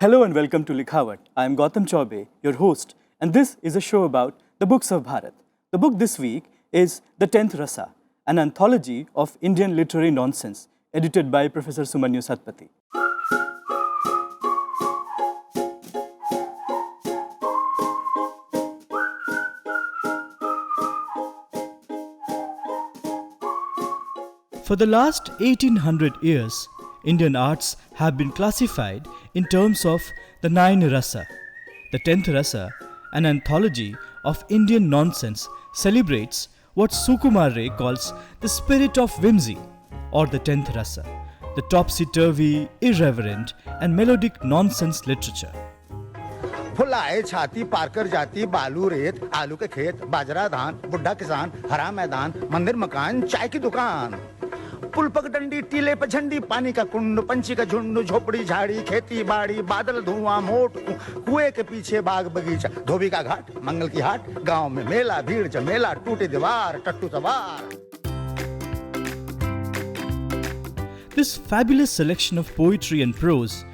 Hello and welcome to Likhawat. I am Gautam Chaube, your host, and this is a show about the books of Bharat. The book this week is The Tenth Rasa, an anthology of Indian literary nonsense, edited by Professor Sumanyu Satpathy. For the last 1800 years, Indian arts have been classified in terms of the 9 rasa. The 10th rasa, an anthology of Indian nonsense, celebrates what Sukumar Ray calls the spirit of whimsy, or the 10th rasa, the topsy-turvy, irreverent and melodic nonsense literature. फुलाए छाती पार कर जाती बालू रेत आलू के खेत बाजरा धान बुढ़ा किसान हरा मैदान मंदिर मकान चाय की दुकान पुल पगडंडी टीले पे झंडी पानी का कुंड पंछी का झुंड झोपड़ी झाड़ी खेती बाड़ी बादल धुआं मोट कुएं के पीछे बाग बगीचा धोबी का घाट मंगल की हाट गांव में मेला भीड़ जमेला टूटी दीवार टट्टू सवार. This fabulous selection of poetry and prose,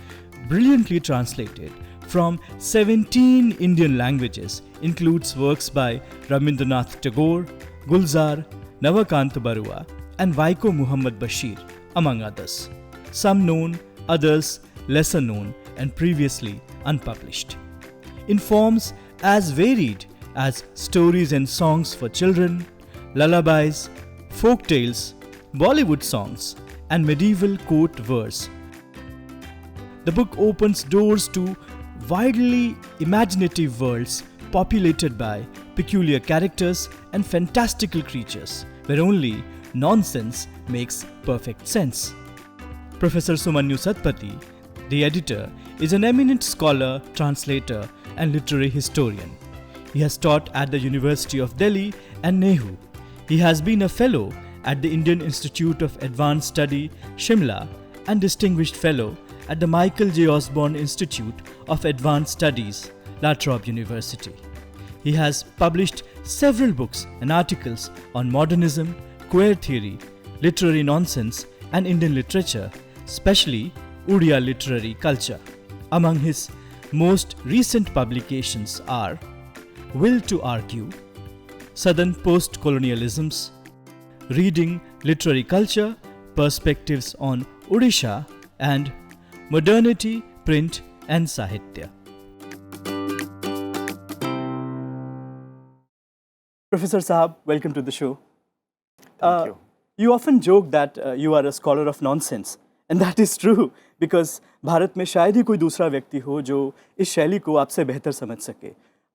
brilliantly translated from 17 Indian languages, includes works by Rabindranath Tagore, Gulzar, Navakanta Barua, and Vaikom Mohammad Basheer, among others. Some known, others lesser known and previously unpublished. In forms as varied as stories and songs for children, lullabies, folk tales, Bollywood songs, and medieval court verse, the book opens doors to widely imaginative worlds populated by peculiar characters and fantastical creatures, where only nonsense makes perfect sense. Professor Sumanyu Satpathy, the editor, is an eminent scholar, translator, and literary historian. He has taught at the University of Delhi and Nehru. He has been a fellow at the Indian Institute of Advanced Study, Shimla, and distinguished fellow at the Michael J. Osborne Institute of Advanced Studies, La Trobe University. He has published several books and articles on modernism, queer theory, literary nonsense, and Indian literature, especially Odia literary culture. Among his most recent publications are Will to Argue, Southern Post-Colonialisms, Reading Literary Culture, Perspectives on Odisha, and Modernity, Print and Sahitya. Professor Sahab, welcome to the show. Thank you. You often joke that you are a scholar of nonsense, and that is true because Bharat में शायद ही कोई दूसरा व्यक्ति हो जो इस शैली को आपसे बेहतर समझ सके.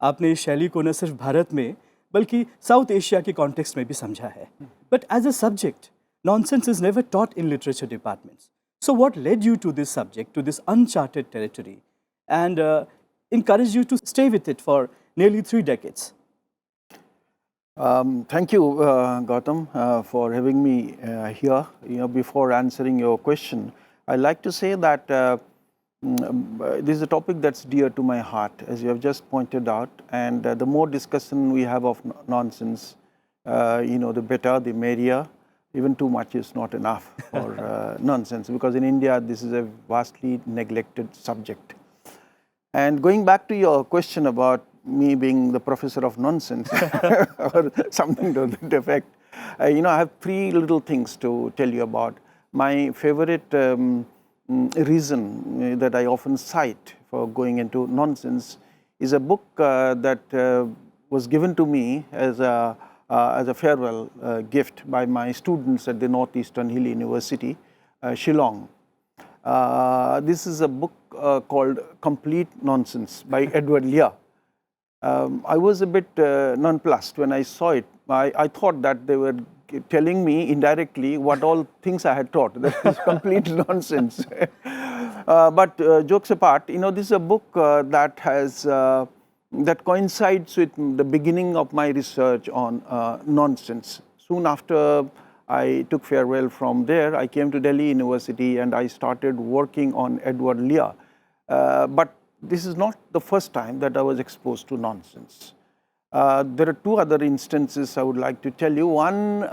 आपने इस शैली को न सिर्फ भारत में बल्कि साउथ एशिया के कॉन्टेक्स्ट में भी समझा है. But as a subject, nonsense is never taught in literature departments. So what led you to this subject, to this uncharted territory, and encouraged you to stay with it for nearly 3 decades? Thank you, Gautam, for having me here. Before answering your question, I'd like to say that this is a topic that's dear to my heart, as you have just pointed out. And the more discussion we have of nonsense, the better, the merrier. Even too much is not enough for nonsense, because in India this is a vastly neglected subject. And going back to your question about me being the professor of nonsense or something to that effect, I have 3 little things to tell you about. My favorite reason that I often cite for going into nonsense is a book that was given to me as a farewell gift by my students at the Northeastern Hill University, Shillong. This is a book called Complete Nonsense by Edward Lear. I was a bit nonplussed when I saw it. I thought that they were telling me indirectly what all things I had taught. That is complete nonsense. But jokes apart, this is a book that has that coincides with the beginning of my research on nonsense. Soon after I took farewell from there, I came to Delhi University and I started working on Edward Lear. But this is not the first time that I was exposed to nonsense. There are 2 other instances I would like to tell you. One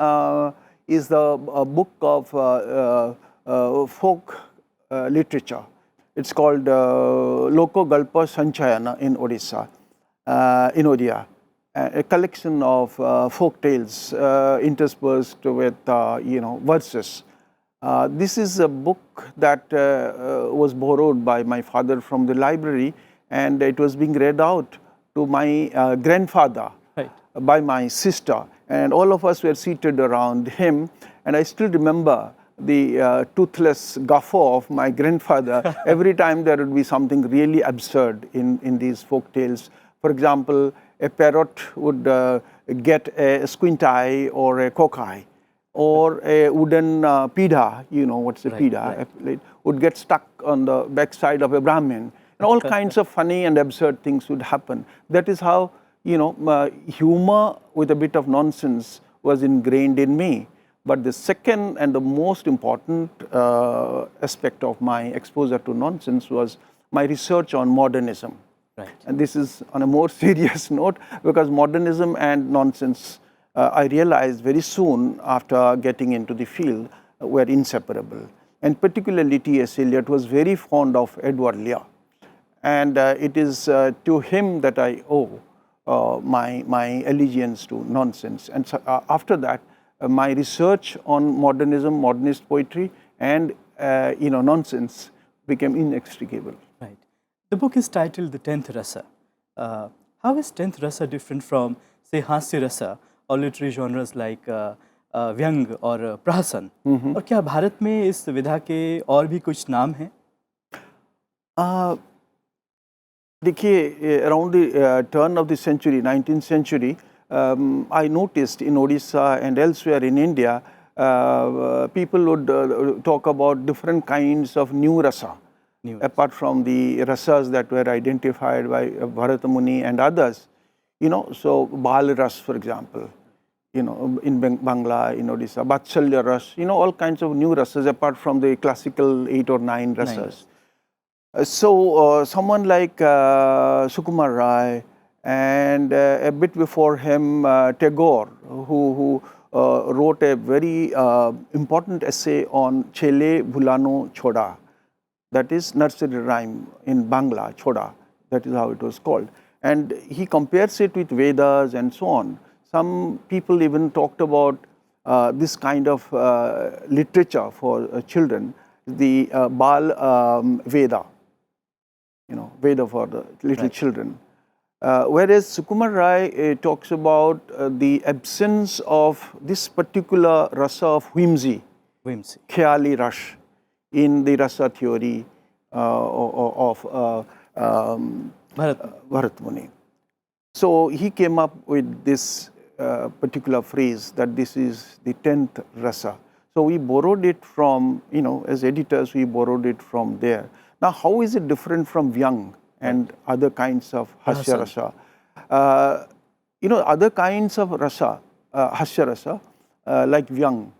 is the book of folk literature It's called Loko Galpa Sanchayana in Odisha, in Odia, a collection of folk tales interspersed with verses. This is a book that was borrowed by my father from the library, and it was being read out to my grandfather by my sister, and all of us were seated around him. And I still remember the toothless guffaw of my grandfather every time there would be something really absurd in these folk tales. For example, a parrot would get a squint eye or a cock eye, or a wooden pida, you know what's a pida, would get stuck on the backside of a Brahmin. And all kinds of funny and absurd things would happen. That is how, humor with a bit of nonsense was ingrained in me. But the second and the most important aspect of my exposure to nonsense was my research on modernism. And this is on a more serious note, because modernism and nonsense, I realized very soon after getting into the field, were inseparable. And particularly T.S. Eliot was very fond of Edward Lear. And it is to him that I owe my allegiance to nonsense. And so, after that, my research on modernism, modernist poetry, and nonsense became inextricable. Right. The book is titled The Tenth Rasa. How is Tenth Rasa different from, say, Hasya Rasa or literary genres like व्यंग और प्रहसन? और क्या भारत में इस विधा के और भी कुछ नाम हैं? देखिए, around the turn of the century, 19th century, I noticed in Odisha and elsewhere in India, people would talk about different kinds of new rasa, apart from the rasas that were identified by Bharata Muni and others. So Bal Ras, for example, in Bangla, in Odisha, Vatsalya Ras, all kinds of new rasas apart from the classical 8 or 9 rasas. So someone like Sukumar Ray and a bit before him Tagore, who wrote a very important essay on Chele Bhulano Choda, that is nursery rhyme in Bangla, Choda, that is how it was called. And he compares it with Vedas and so on. Some people even talked about this kind of literature for children, the Bal Veda. Veda for the little children. Whereas Sukumar Ray talks about the absence of this particular rasa of whimsy, Khayali Rush, in the rasa theory of Bharat Muni. So he came up with this particular phrase that this is the 10th rasa. So we borrowed it from, as editors, we borrowed it from there. Now, how is it different from Vyang and other kinds of Hasya Rasa? Other kinds of Rasa, Hasya Rasa, like Vyang,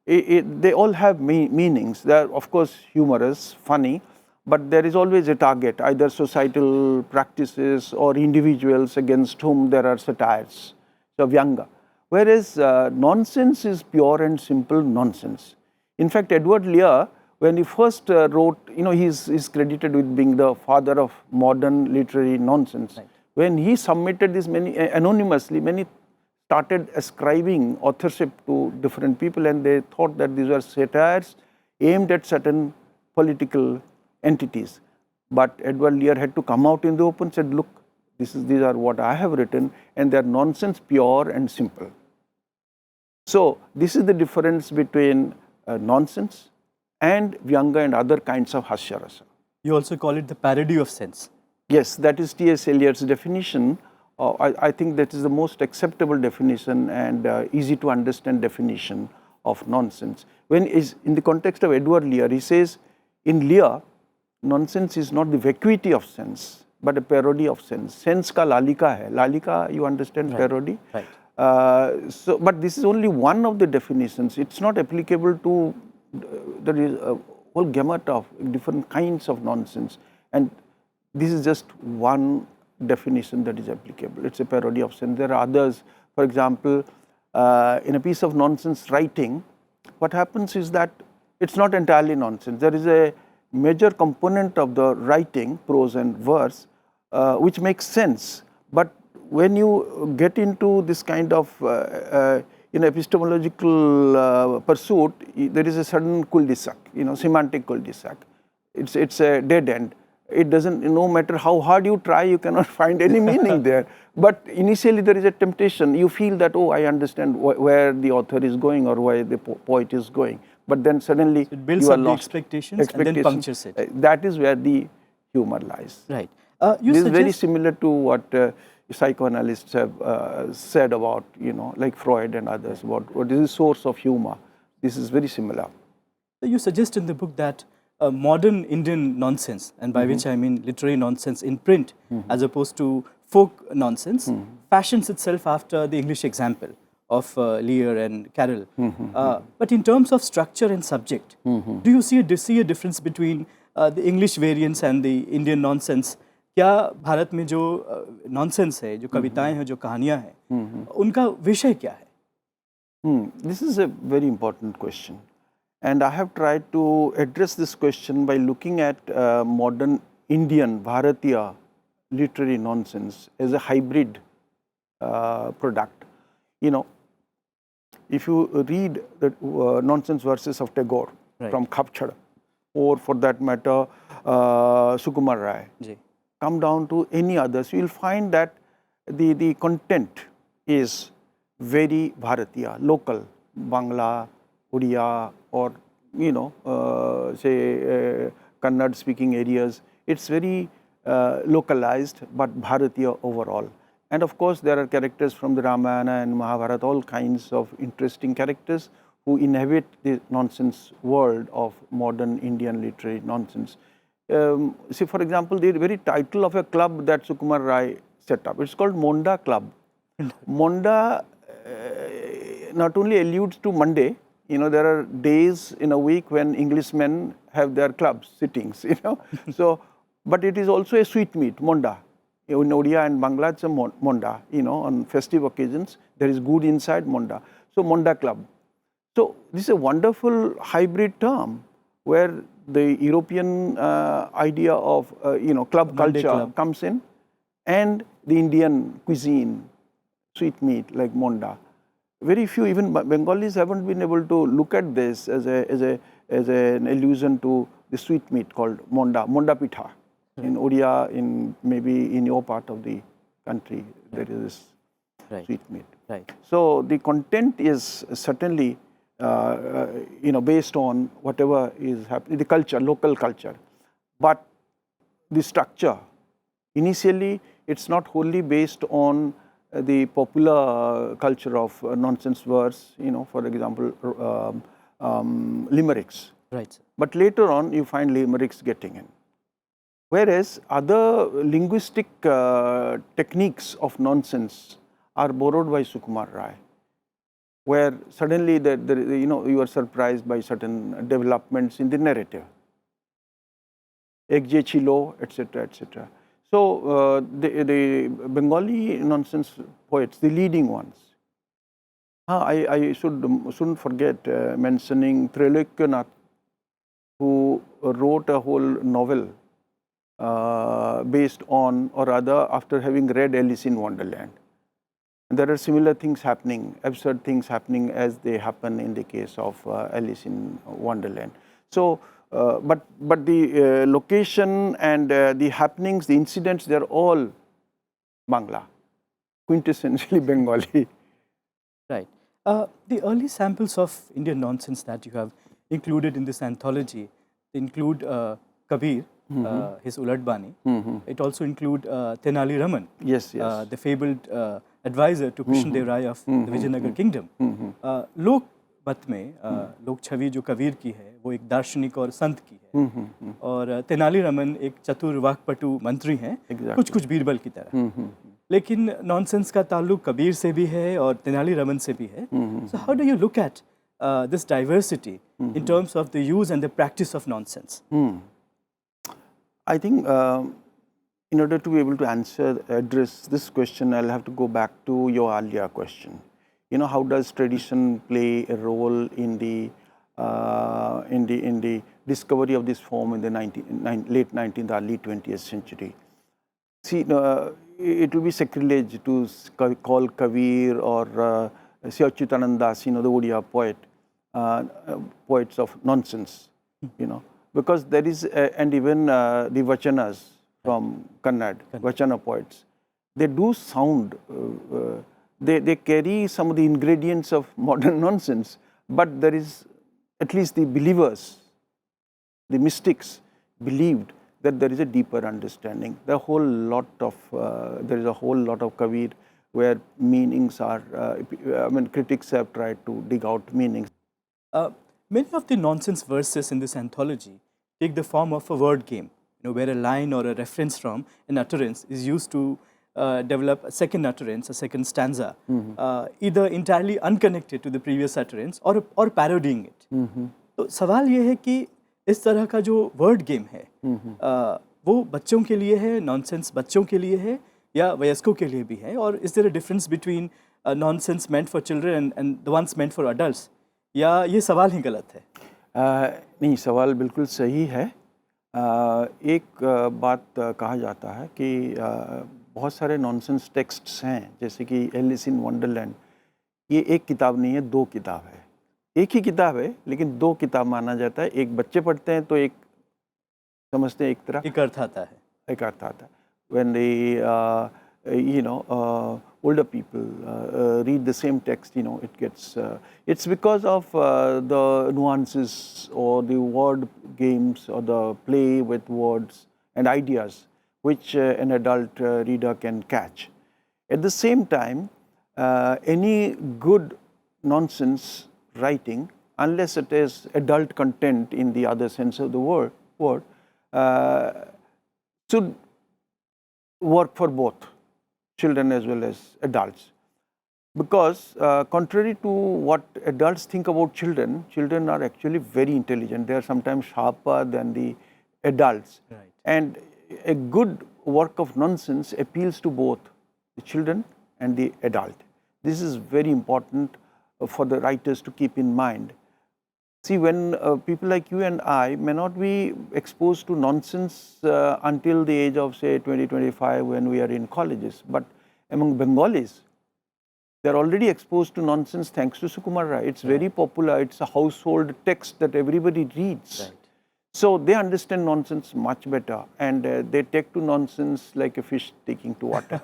they all have meanings. They are, of course, humorous, funny, but there is always a target, either societal practices or individuals against whom there are satires. So, Vyanga. Whereas nonsense is pure and simple nonsense. In fact, Edward Lear, when he first wrote, he's credited with being the father of modern literary nonsense. When he submitted this anonymously, many started ascribing authorship to different people, and they thought that these were satires aimed at certain political entities. But Edward Lear had to come out in the open and said, look, these are what I have written, and they are nonsense, pure and simple. So this is the difference between nonsense and Vyanga and other kinds of Hasya Rasa. You also call it the parody of sense. Yes, that is T.S. Eliot's definition. I think that is the most acceptable definition and easy to understand definition of nonsense. When is in the context of Edward Lear, he says, in Lear, nonsense is not the vacuity of sense, but a parody of sense. Sense ka lalika hai. Lalika, you understand, parody? Right. But this is only one of the definitions. It's not applicable to, there is a whole gamut of different kinds of nonsense. And this is just one definition that is applicable. It's a parody of sense. There are others. For example, in a piece of nonsense writing, what happens is that it's not entirely nonsense. There is major component of the writing, prose and verse, which makes sense. But when you get into this kind of epistemological pursuit, there is a certain cul-de-sac, semantic cul-de-sac. It's a dead end. It doesn't, no matter how hard you try, you cannot find any meaning there. But initially there is a temptation. You feel that, oh, I understand where the author is going or where the poet is going. But then suddenly it builds you are up the lost. expectations and then punctures it. That is where the humor lies. Right. This is very similar to what psychoanalysts have said about, like Freud and others, about what is the source of humor. This is very similar. You suggest in the book that modern Indian nonsense, and by which I mean literary nonsense in print, as opposed to folk nonsense, fashions itself after the English example of Lear and Carroll. But in terms of structure and subject, do you see a difference between the English variants and the Indian nonsense? क्या भारत में जो nonsense है, जो कविताएं हैं, जो कहानियां हैं, उनका विषय क्या है? This is a very important question, and I have tried to address this question by looking at modern Indian Bharatiya literary nonsense as a hybrid product. If you read the nonsense verses of Tagore from Khapchad, or for that matter Sukumar Ray, come down to any others, you will find that the content is very Bharatiya, local, Bangla, Odia, or say Kannada speaking areas. It's very localized but Bharatiya overall. And of course, there are characters from the Ramayana and Mahabharata, all kinds of interesting characters who inhabit the nonsense world of modern Indian literary nonsense. See, for example, the very title of a club that Sukumar Ray set up, it's called Monda Club. Monda not only alludes to Monday, there are days in a week when Englishmen have their clubs, sittings, So, but it is also a sweetmeat, Monda. In Odia and Bangla, it's a Monda, on festive occasions, there is good inside Monda. So, Monda Club. So, this is a wonderful hybrid term where the European idea of, club culture comes in, and the Indian cuisine, sweetmeat like Monda. Very few, even Bengalis haven't been able to look at this as an allusion to the sweetmeat called Monda, Monda Pitha. In Odia, maybe in your part of the country, there is this sweetmeat. So the content is certainly based on whatever is happening, the culture, local culture. But the structure, initially, it's not wholly based on the popular culture of nonsense verse, for example, limericks. But later on, you find limericks getting in. Whereas other linguistic techniques of nonsense are borrowed by Sukumar Ray, where suddenly you are surprised by certain developments in the narrative, Ekje Chilo, etc., etc. So the Bengali nonsense poets, the leading ones, I shouldn't forget mentioning Trailokyanath, who wrote a whole novel based on, or rather after having read Alice in Wonderland. And there are similar things happening, absurd things happening as they happen in the case of Alice in Wonderland. So, but the location and the happenings, the incidents, they are all Bangla, quintessentially Bengali. Right. The early samples of Indian nonsense that you have included in this anthology include Kabir, his Ulad Bani. It also includes Tenali Raman, the fabled advisor to Krishna Dev Rai of the Vijayanagar kingdom. Lok मत में लोक छवि जो कबीर की है वो एक दार्शनिक और संत की है और तेनाली रमन एक चतुर वाक्पटु मंत्री हैं कुछ बीरबल की तरह लेकिन नॉनसेंस का ताल्लुक कबीर से भी है और तेनाली रमन से भी है so how do you look at this diversity in terms of the use and the practice of nonsense? I think in order to be able to address this question, I'll have to go back to your earlier question. How does tradition play a role in the discovery of this form in the late 19th, early 20th century. See, it will be sacrilege to call Kabir or Sri Achyutananda Das, the Odia poet, poets of nonsense, because there is, and even the Vachanas from Kannada, Vachana poets, they do sound, they carry some of the ingredients of modern nonsense, but there is, at least the believers, the mystics believed that there is a deeper understanding. There is a whole lot of Kabir where meanings are, critics have tried to dig out meanings. Many of the nonsense verses in this anthology take the form of a word game, where a line or a reference from an utterance is used to develop a second utterance, a second stanza, either entirely unconnected to the previous utterance or parodying it. तो सवाल ये है कि इस तरह का जो word game है वो बच्चों के लिए है, नॉनसेंस बच्चों के लिए है या वयस्कों के लिए भी है, और is there a difference between nonsense meant for children and the ones meant for adults, या ये सवाल ही गलत है? नहीं, सवाल बिल्कुल सही है। एक बात कहा जाता है कि बहुत सारे नॉनसेंस टेक्स्ट्स हैं, जैसे कि एलिस इन वंडरलैंड, ये एक किताब नहीं है, दो किताब है। एक ही किताब है लेकिन दो किताब माना जाता है। एक बच्चे पढ़ते हैं तो एक समझते हैं, एक तरह एक अर्थ आता है, एक अर्थ आता है। When the older people read the same text, it gets it's because of the nuances or the word games or the play with words and ideas which an adult reader can catch. At the same time, any good nonsense writing, unless it is adult content in the other sense of the word, should work for both children as well as adults. Because contrary to what adults think about children, children are actually very intelligent. They are sometimes sharper than the adults. Right. And a good work of nonsense appeals to both the children and the adult. This is very important for the writers to keep in mind. See, when people like you and I may not be exposed to nonsense until the age of, say, 20, 25 when we are in colleges, but among Bengalis, they are already exposed to nonsense thanks to Sukumar Ray. It's very popular. It's a household text that everybody reads. Right. So they understand nonsense much better, and they take to nonsense like a fish taking to water.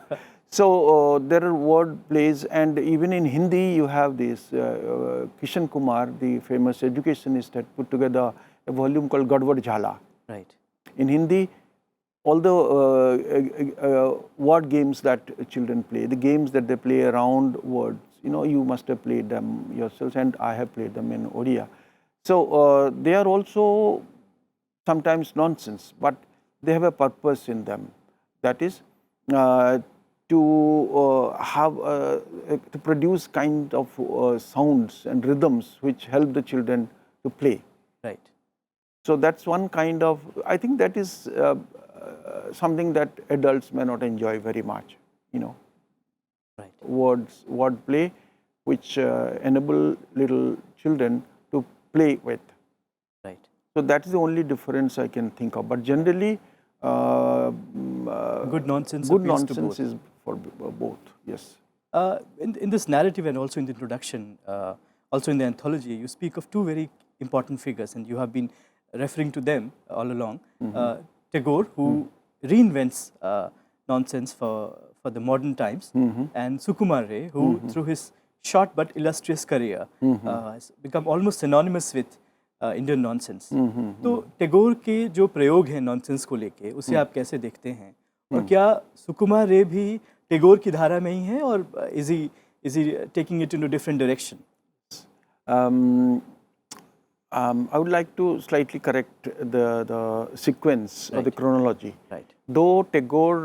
So there are word plays, and even in Hindi you have this Kishan Kumar, the famous educationist, had put together a volume called Gadwad Jhala. Right. In Hindi, all the word games that children play, the games that they play around words, you must have played them yourselves, and I have played them in Odia. So they are also sometimes nonsense, but they have a purpose in them. That is to have to produce kind of sounds and rhythms which help the children to play. Right. So that's one kind of, I think that is something that adults may not enjoy very much, Right. word play which enable little children to play with. Right. So that is the only difference I can think of. But generally, good nonsense is for both. Yes. In this narrative and also in the introduction, also in the anthology, you speak of two very important figures, and you have been referring to them all along. Tagore, who reinvents nonsense for the modern times, and Sukumar Ray, who through his short but illustrious career has become almost synonymous with Indian nonsense. तो टैगोर के जो प्रयोग हैं nonsense को लेके, उसे आप कैसे देखते हैं, और क्या सुकुमार रे भी टैगोर की धारा में ही है, और is he taking it into different direction? I would like to slightly correct the sequence or the chronology. Right. Though Tagore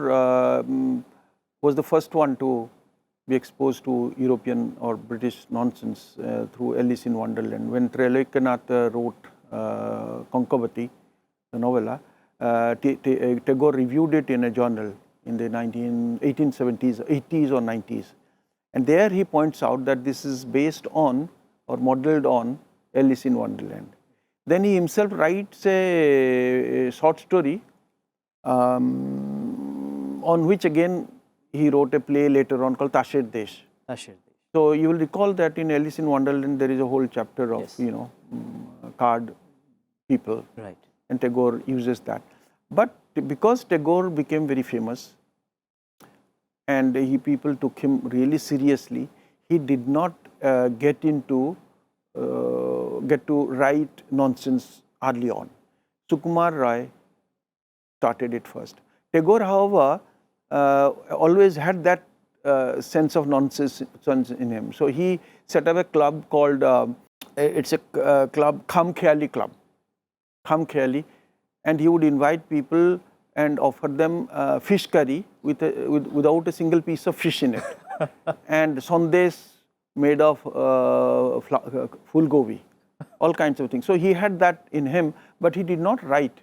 was the first one to be exposed to European or British nonsense through Alice in Wonderland. When Rabindranath wrote Konkavati, the novella, Tagore reviewed it in a journal in the 1870s, 80s or 90s. And there he points out that this is based on or modeled on Alice in Wonderland. Then he himself writes a short story on which again he wrote a play later on called Tasher Desh. Basheer. So you will recall that in Alice in Wonderland there is a whole chapter of card people, Right. and Tagore uses that. But because Tagore became very famous and people took him really seriously, he did not get to write nonsense early on. Sukumar Ray started it first. Tagore, however, always had that sense of nonsense in him. So he set up a club called, it's a club, Kham Khayali Club. Kham Khayali, and he would invite people and offer them fish curry without a single piece of fish in it, and sandesh made of full gobi, all kinds of things. So he had that in him, but he did not write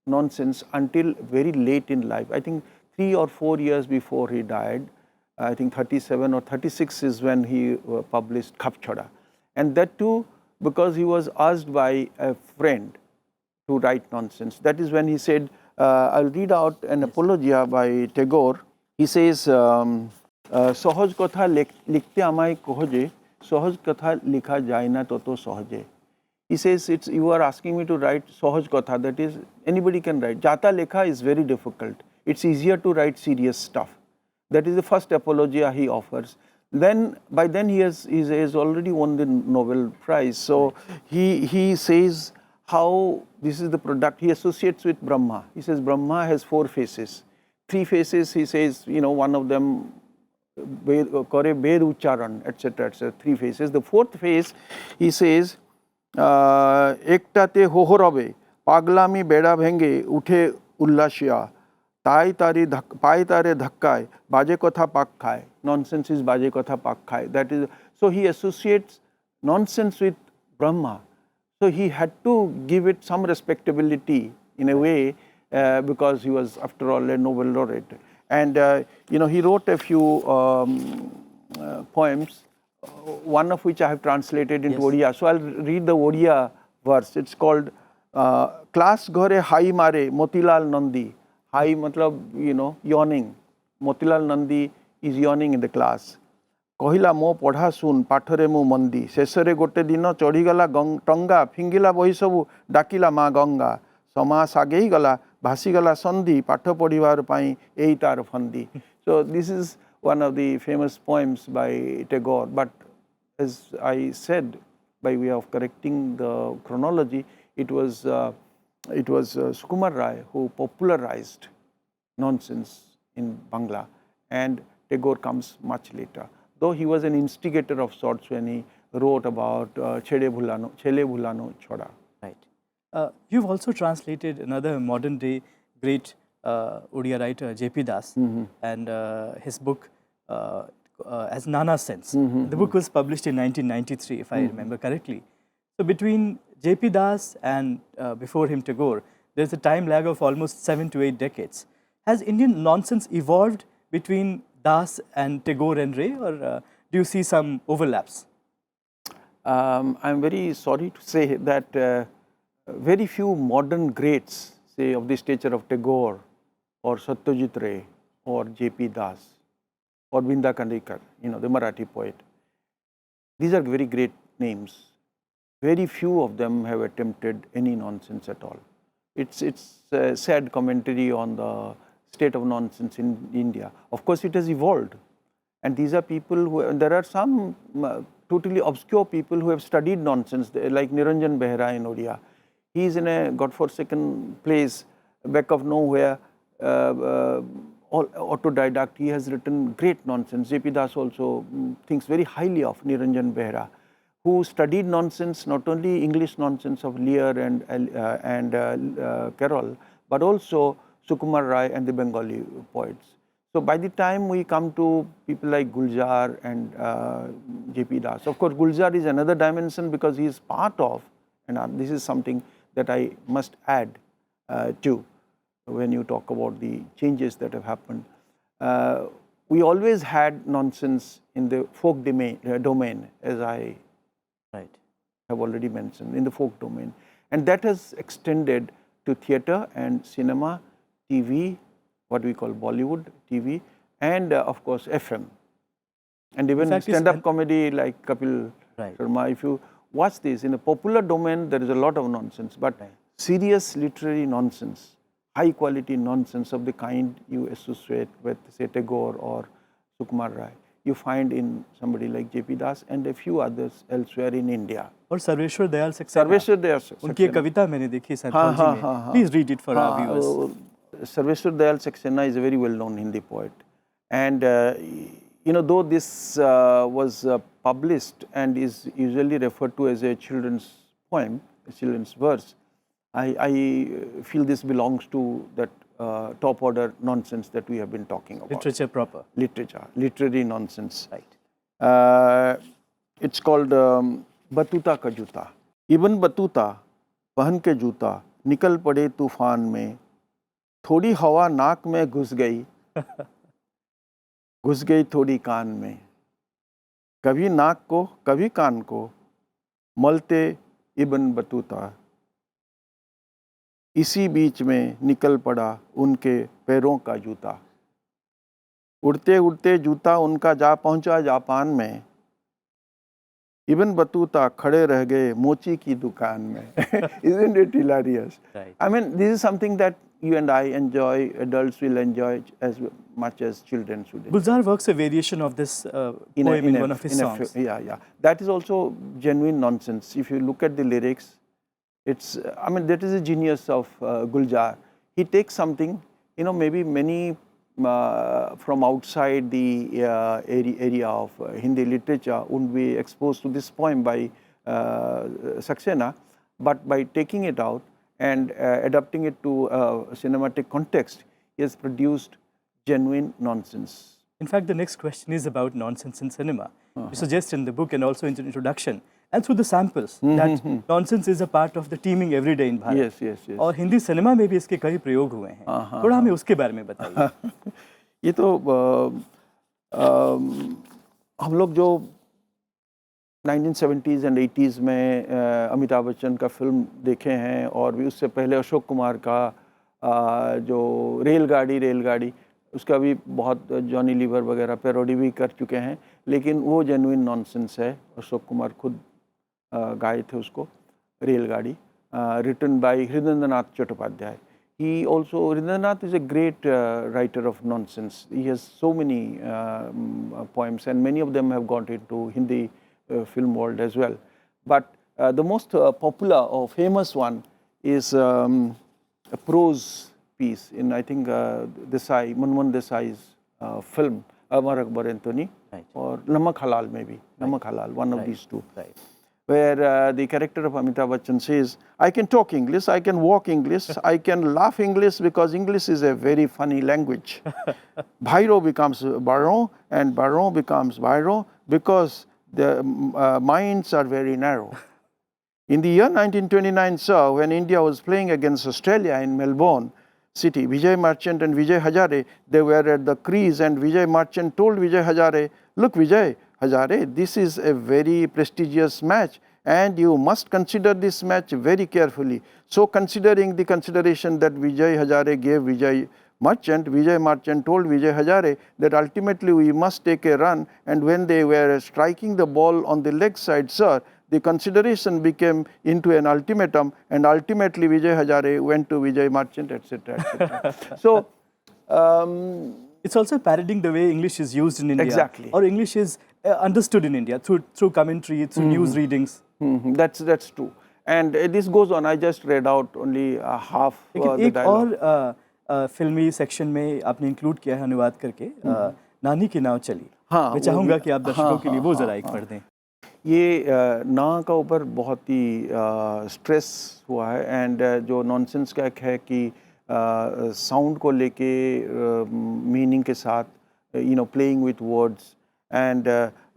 nonsense until very late in life. I think 3 or 4 years before he died. I think 37 or 36 is when he published Khap Chhada, and that too because he was asked by a friend to write nonsense. That is when he said, I'll read out an apologia by Tagore. He says, Sahaj kotha likhte amai koho je, sahaj kotha likha jai na toto sahaje. He says, you are asking me to write sahaj kotha, that is, anybody can write. Jata lekha is very difficult. It's easier to write serious stuff. That is the first apologia he offers. Then, by then he has already won the Nobel Prize. So he says how this is the product. He associates with Brahma. He says Brahma has 4 faces. 3 faces, he says, one of them kore ved ucharan, etc., etc. 3 faces. The 4th face, he says, ektate hohorobe, paglami beda bhenge, uthe ullashiya. Pai tare dhakkai, baje kotha pak khai. Nonsense is baje kotha pak khai. That is, so he associates nonsense with Brahma. So he had to give it some respectability in a way because he was, after all, a Nobel laureate. And he wrote a few poems, one of which I have translated into Odia. So I'll read the Odia verse. It's called Class Ghore Hai Mare Motilal Nandi. Hai matlab, yawning. Motilal Nandi is yawning in the class. Kohila mo podha sun pathore mu mandi. Sesore gote dino chorigala tonga fingila bohi sabu dakila ma ganga. Sama sagei gala bhasigala sandhi patho podivar pai ei tar fandi. So this is one of the famous poems by Tagore. But as I said, by way of correcting the chronology, it was Sukumar Ray who popularized nonsense in Bangla, and Tagore comes much later. Though he was an instigator of sorts when he wrote about Chele Bhulano Choda. Right. You've also translated another modern day great Odia writer, J.P. Das, and his book as Nana Sense. The book was published in 1993, if I remember correctly. So between J.P. Das and before him Tagore, there's a time lag of almost 7 to 8 decades. Has Indian nonsense evolved between Das and Tagore and Ray, or do you see some overlaps? I'm very sorry to say that very few modern greats, say of the stature of Tagore or Satyajit Ray or J.P. Das or Binda Kandekar, the Marathi poet, these are very great names. Very few of them have attempted any nonsense at all. It's a sad commentary on the state of nonsense in India. Of course, it has evolved. And these are people who, there are some totally obscure people who have studied nonsense, like Niranjan Behera in Odia. He is in a godforsaken place, back of nowhere, autodidact. He has written great nonsense. J.P. Das also thinks very highly of Niranjan Behera, who studied nonsense, not only English nonsense of Lear and Carroll, but also Sukumar Ray and the Bengali poets. So by the time we come to people like Gulzar and J.P. Das, of course Gulzar is another dimension because he is part of, and this is something that I must add to when you talk about the changes that have happened. We always had nonsense in the folk domain, as I have already mentioned, in the folk domain. And that has extended to theatre and cinema, TV, what we call Bollywood, TV, and of course FM. And even stand-up comedy like Kapil Sharma, if you watch this, in the popular domain, there is a lot of nonsense, but serious literary nonsense, high quality nonsense of the kind you associate with, say, Tagore or Sukumar Ray, you find in somebody like J.P. Das and a few others elsewhere in India. और सर्वेश्वर दयाल सक्सेना, सर्वेश्वर दयाल सक्सेना, उनकी एक कविता मैंने देखी Anthology में. Please read it for our viewers. Sarveshwar Dayal Saxena is a very well-known Hindi poet, and you know, though this was published and is usually referred to as a children's poem, a children's verse, I feel this belongs to that top order nonsense that we have been talking about. Literature proper. Literature, literary nonsense. Right. It's called Batuta Ka Juta. Ibn Batuta पहन के जूता निकल पड़े तूफान में, थोड़ी हवा नाक में घुस गई थोड़ी कान में, कभी नाक को कभी कान को मलते इब्न बतूता, इसी बीच में निकल पड़ा उनके पैरों का जूता, उड़ते उड़ते जूता उनका जा पहुंचा जापान में, इब्न बतूता खड़े रह गए मोची की दुकान में. Isn't it hilarious? Right. I mean, this is something that you and I enjoy, adults will enjoy as much as children should. Gulzar works a variation of this poem in one of his songs. Yeah. That is also genuine nonsense. If you look at the lyrics, it's, I mean, that is a genius of Gulzar. He takes something, you know, maybe many from outside the area of Hindi literature wouldn't be exposed to this poem by Saxena, but by taking it out and adapting it to a cinematic context, he has produced genuine nonsense. In fact, the next question is about nonsense in cinema. You suggest in the book and also in the introduction and through the samples that nonsense is a part of the teeming everyday in Bharat. Yes. और Hindi cinema में भी इसके कई प्रयोग हुए हैं. थोड़ा हमें उसके बारे में बताइए. ये तो हम लोग जो 1970s and 80s में अमिताभ बच्चन का फिल्म देखे हैं और भी उससे पहले अशोक कुमार का जो रेलगाड़ी उसका भी बहुत जॉनी लीवर वगैरह पैरोडी भी कर चुके हैं, लेकिन वो जेन्युइन नॉनसेंस है. अशोक कुमार खुद गाए थे उसको, रेलगाड़ी, written by Rabindranath Tagore. He also, Rabindranath is a great writer of nonsense. He has so many poems and many of them have gone into Hindi film world as well. But the most popular or famous one is a prose piece in, I think, Manmohan Desai's film, Amar Akbar Anthony, or Namak Halal maybe, Namak Halal, one of these two. Where the character of Amitabh Bachchan says, I can talk English, I can walk English, I can laugh English because English is a very funny language. Bhairo becomes Baron and Baron becomes Bhairo because the minds are very narrow. In the year 1929, sir, when India was playing against Australia in Melbourne City, Vijay Merchant and Vijay Hazare, they were at the crease and Vijay Merchant told Vijay Hazare, look Vijay Hazare, this is a very prestigious match and you must consider this match very carefully. So considering the consideration that Vijay Hazare gave Vijay Merchant told Vijay Hazare that ultimately we must take a run, and when they were striking the ball on the leg side, sir, the consideration became into an ultimatum and ultimately Vijay Hazare went to Vijay Merchant, etc. etc. So, it's also parodying the way English is used in India. Exactly. Or English is understood in India through commentary, through news readings. That's true. And this goes on. I just read out only half the dialogue. और फिल्मी section में आपने include किया है अनुवाद करके, नानी की नाव चली. मैं चाहूँगा कि आप दर्शकों के लिए वो जरा एक पढ़ दें. ये ना का ऊपर बहुत ही स्ट्रेस हुआ है एंड जो नॉनसेंस का एक है कि साउंड को लेके मीनिंग के साथ प्लेइंग विथ वर्ड्स एंड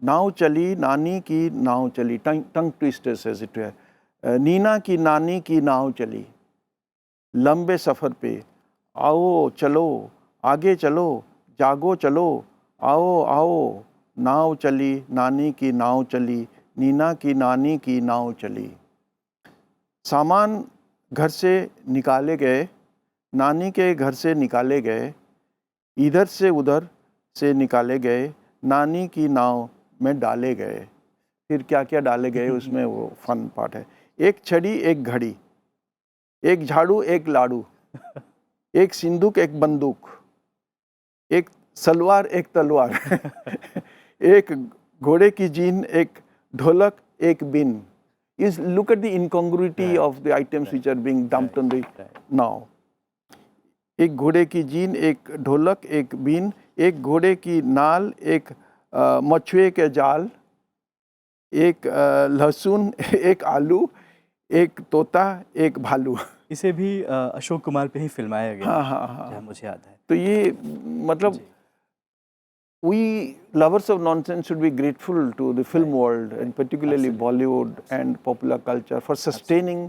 नाव चली नानी की नाव चली, टंग ट्विस्टर सेज इट है, नीना की नानी की नाव चली लंबे सफ़र पे, आओ चलो आगे चलो जागो चलो, आओ आओ नाव चली नानी की नाव चली, नीना की नानी की नाव चली. सामान घर से निकाले गए, नानी के घर से निकाले गए, इधर से उधर से निकाले गए, नानी की नाव में डाले गए। फिर क्या क्या डाले गए उसमें वो फन पार्ट है। एक छड़ी एक घड़ी, एक झाड़ू एक लाड़ू, एक सिंदूक एक बंदूक, एक सलवार एक तलवार, एक घोड़े की जीन एक ढोलक एक बिन। Is look at the incongruity of the items which are being dumped on the now. एक घोड़े की जीन, एक ढोलक, एक बीन, एक घोड़े की नाल, एक मछुए के जाल, एक लहसुन, एक आलू, एक तोता, एक भालू। इसे भी अशोक कुमार पे ही फिल्माया गया। हाँ, जहाँ मुझे याद है। तो ये मतलब we lovers of nonsense should be grateful to the film world and particularly Bollywood and popular culture for sustaining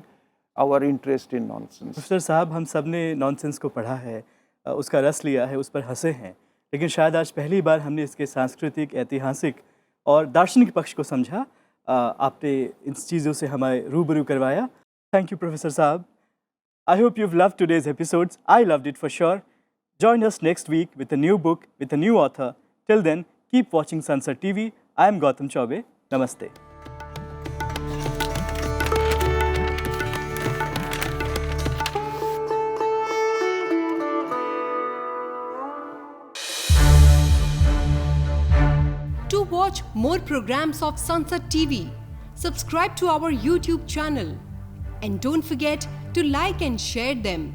our interest in nonsense. Professor साहब, हम सब ने नॉनसेंस को पढ़ा है, उसका रस लिया है, उस पर हंसे हैं, लेकिन शायद आज पहली बार हमने इसके सांस्कृतिक, ऐतिहासिक और दार्शनिक पक्ष को समझा। आपने इन चीज़ों से हमें रूबरू करवाया। थैंक यू प्रोफेसर साहब। I hope you've loved today's episodes. I loved it for sure. Join us next week with a new book, with a new author. Till then, keep watching Sansad TV. I am Gautam Chaube. Namaste. To watch more programs of Sansad TV, subscribe to our YouTube channel and don't forget to like and share them.